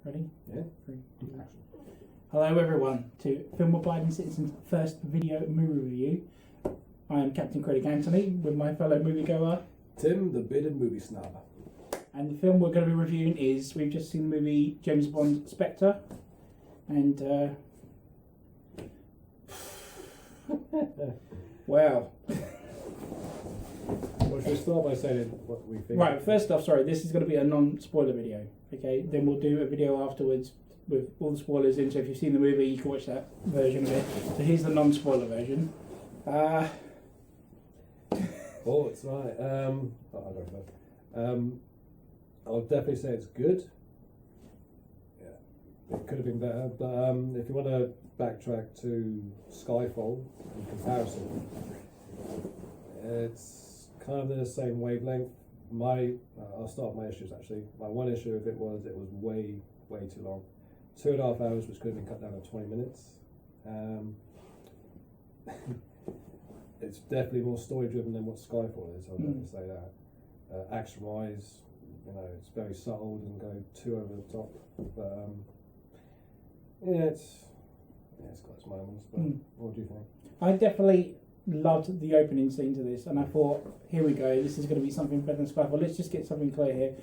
Ready? Yeah. 3, 2, action. Hello everyone to Film Abiding CIT's first video movie review. I am Captain Critic Antony with my fellow moviegoer Tim, the bearded movie snob. And the film we're going to be reviewing is, we've just seen the movie James Bond Spectre, and wow. Well, should we start by saying what we think? Right, first off, sorry, this is going to be a non-spoiler video, okay? Then we'll do a video afterwards with all the spoilers in, so if you've seen the movie, you can watch that version of it. So here's the non-spoiler version. Oh, it's right. I'll go first. I'll definitely say it's good. Yeah, it could have been better, but if you want to backtrack to Skyfall in comparison, it's kind of in the same wavelength. I'll start with my issues actually. My one issue of it was way too long. 2.5 hours, which could have been cut down to 20 minutes. It's definitely more story driven than what Skyfall is. I'll definitely say that. Action wise, it's very subtle, doesn't go too over the top. But it's got its moments. But what do you think? I definitely loved the opening scene to this, and I thought, here we go, this is going to be something better than Skyfall. Let's just get something clear here.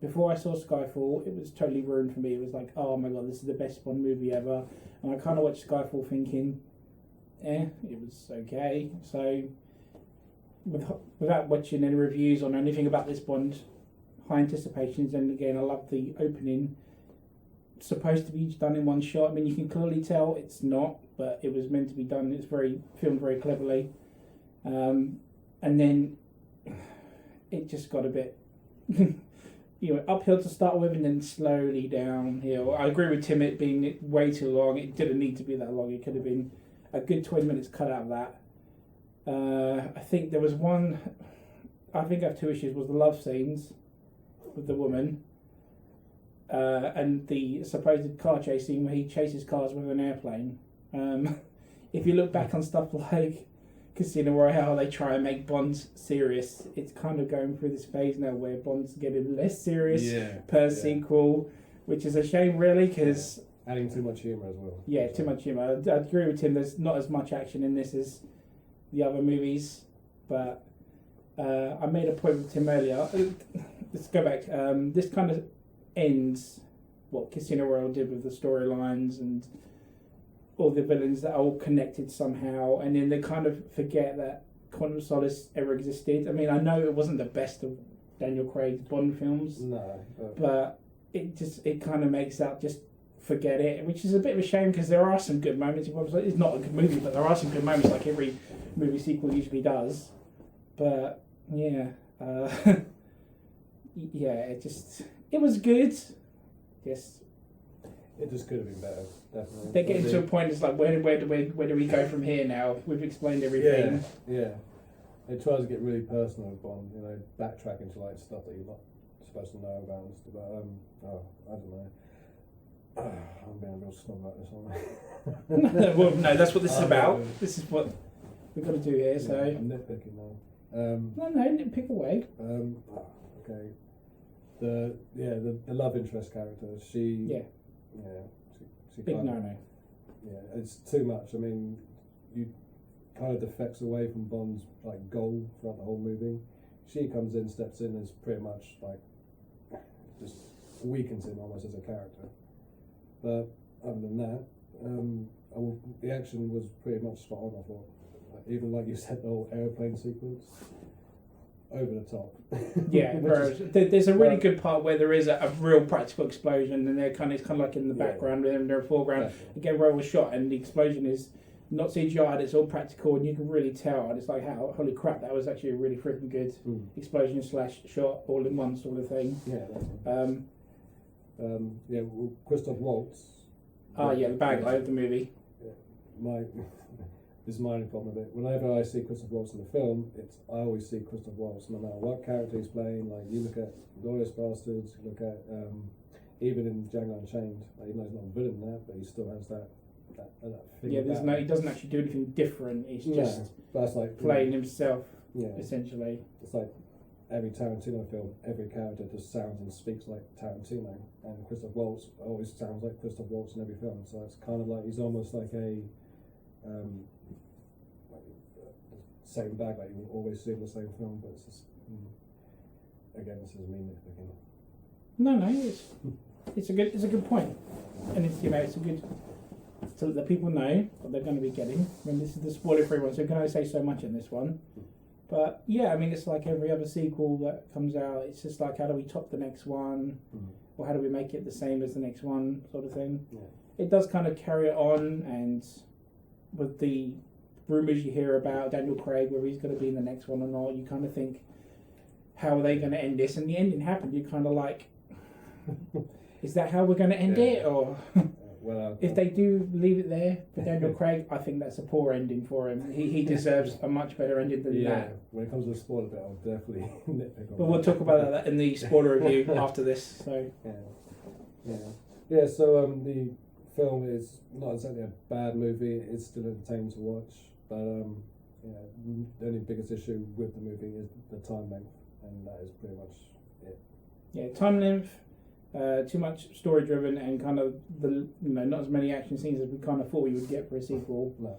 Before I saw Skyfall, it was totally ruined for me. It was like, oh my god, this is the best Bond movie ever. And I kind of watched Skyfall thinking, it was okay. So, without watching any reviews on anything about this Bond, high anticipations, and again, I love the opening. Supposed to be done in one shot. I mean, you can clearly tell it's not, but it was meant to be done. It's filmed very cleverly. And then it just got a bit... uphill to start with and then slowly downhill. I agree with Tim, it being way too long. It didn't need to be that long. It could have been a good 20 minutes cut out of that. I think there was one, I think I have two issues, was the love scenes with the woman and the supposed car chasing where he chases cars with an airplane. If you look back on stuff like Casino Royale, they try and make Bond serious. It's kind of going through this phase now where Bond's getting less serious per sequel, which is a shame, really, because adding too much humour as well. Yeah, too much humour. I agree with Tim. There's not as much action in this as the other movies, but I made a point with Tim earlier. Let's go back. This kind of ends what Casino Royale did with the storylines and all the villains that are all connected somehow, and then they kind of forget that Quantum of Solace ever existed. I mean, I know it wasn't the best of Daniel Craig's Bond films, but it kind of makes out just forget it, which is a bit of a shame because there are some good moments in Quantum of Solace. It's not a good movie, but there are some good moments, like every movie sequel usually does. But it was good. Yes. It just could have been better, definitely. They're getting to a point, it's like, where do we go from here now? We've explained everything. Yeah. It tries to get really personal with Bond, backtracking to like stuff that you're not supposed to know about and stuff. But, I don't know. I'm being a real snob about this, aren't I? Well, no, that's what this is about. This is what we've got to do here, so... I'm nitpicking now. No, nitpick away. Okay. The love interest character, she Big no-no. Yeah, it's too much. I mean, you kind of defects away from Bond's like goal throughout the whole movie. She comes in, steps in, and is pretty much like just weakens him almost as a character. But other than that, the action was pretty much spot on. I thought, even like you said, the whole airplane sequence. Over the top. Yeah, there's a really good part where there is a real practical explosion, and it's kind of like in the background and they're in the foreground. Definitely. Again, where it was shot, and the explosion is not CGI, it's all practical, and you can really tell. And it's like, holy crap, that was actually a really freaking good explosion / shot all in one sort of thing. Yeah, Christoph Waltz. The bad guy of the movie. Yeah, this is my only problem with it. Whenever I see Christoph Waltz in the film, I always see Christoph Waltz, no matter what character he's playing. Like, you look at Glorious Bastards, you look at even in Django Unchained, even though he's not a villain in that, but he still has that thing. Yeah, he doesn't actually do anything different. He's just that's like playing himself, essentially. It's like every Tarantino film, every character just sounds and speaks like Tarantino, and Christoph Waltz always sounds like Christoph Waltz in every film. So it's kind of like he's almost like a same bag, like you will always see in the same film, but it's just again, this is me nitpicking. No, it's a good point, and it's it's a good so that the people know what they're going to be getting. I mean, this is the spoiler-free one, so you can only say so much in this one. But yeah, I mean, it's like every other sequel that comes out. It's just like, how do we top the next one, or how do we make it the same as the next one, sort of thing. Yeah. It does kind of carry it on, and with the rumours you hear about Daniel Craig, whether he's going to be in the next one or not, you kind of think, how are they going to end this? And the ending happened. You're kind of like, is that how we're going to end it? Or if they do leave it there for Daniel Craig, I think that's a poor ending for him. He deserves a much better ending than that. When it comes to the spoiler bit, I'll definitely nitpick on but we'll talk about that in the spoiler review after this. So So the film is not exactly a bad movie. It's still entertaining to watch, but the only biggest issue with the movie is the time length, and that is pretty much it. Yeah, time length. Too much story driven, and kind of not as many action scenes as we kind of thought we would get for a sequel. No.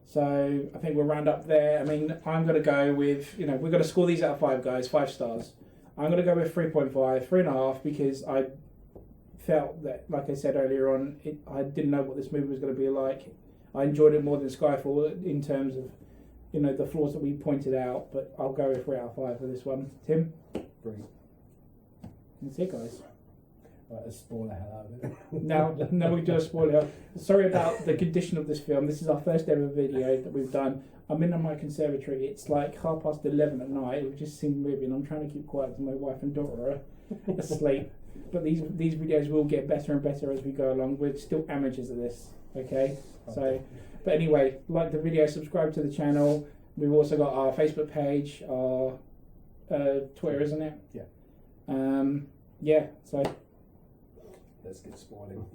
So I think we'll round up there. I mean, I'm going to go with, we're going to score these out of 5, guys, 5 stars. I'm going to go with 3.5, 3.5, because I felt that, like I said earlier on, I didn't know what this movie was going to be like. I enjoyed it more than Skyfall in terms of, the flaws that we pointed out, but I'll go with 3 out of 5 for this one. Tim? 3. That's it, guys. Right, let's spoil the hell out of it. No, we do a spoiler. Sorry about the condition of this film. This is our first ever video that we've done. I'm in my conservatory. It's like 11:30 at night. We've just seen the movie, and I'm trying to keep quiet because my wife and daughter are asleep. But these videos will get better and better as we go along. We're still amateurs at this, okay? So, but anyway, like the video, subscribe to the channel. We've also got our Facebook page, our Twitter, isn't it? Yeah. So. Let's get spoiling.